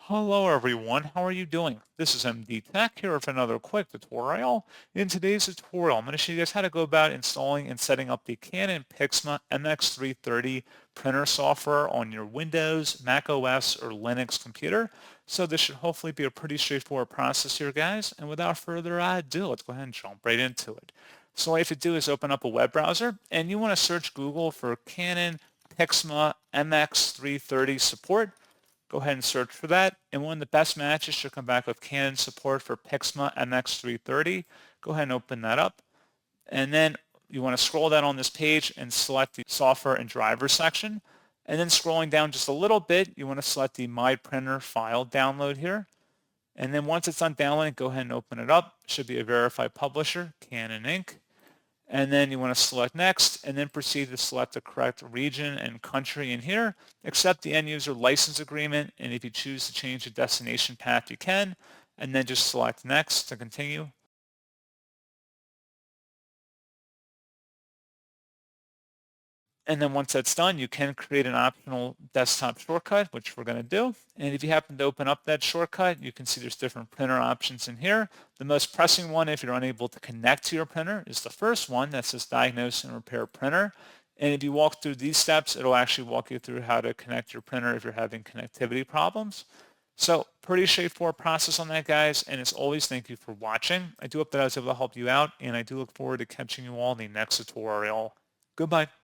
Hello everyone, how are you doing? This is MD Tech here with another quick tutorial. In today's tutorial, I'm going to show you guys how to go about installing and setting up the Canon PIXMA MX330 printer software on your Windows, Mac OS, or Linux computer. So this should hopefully be a pretty straightforward process here, guys. And without further ado, let's go ahead and jump right into it. So all you have to do is open up a web browser, and you want to search Google for Canon PIXMA MX330 support. Go ahead and search for that. And one of the best matches should come back with Canon support for PIXMA MX330. Go ahead and open that up. And then you want to scroll down on this page and select the software and driver section. And then scrolling down just a little bit, you want to select the My Printer file download here. And then once it's done downloading, go ahead and open it up. It should be a verified publisher, Canon Inc. And then you want to select next and then proceed to select the correct region and country in here. Accept the end user license agreement, and if you choose to change the destination path, you can, and then just select next to continue. And then once that's done, you can create an optional desktop shortcut, which we're going to do. And if you happen to open up that shortcut, you can see there's different printer options in here. The most pressing one, if you're unable to connect to your printer, is the first one that says Diagnose and Repair Printer. And if you walk through these steps, it'll actually walk you through how to connect your printer if you're having connectivity problems. So pretty straightforward process on that, guys. And as always, thank you for watching. I do hope that I was able to help you out, and I do look forward to catching you all in the next tutorial. Goodbye.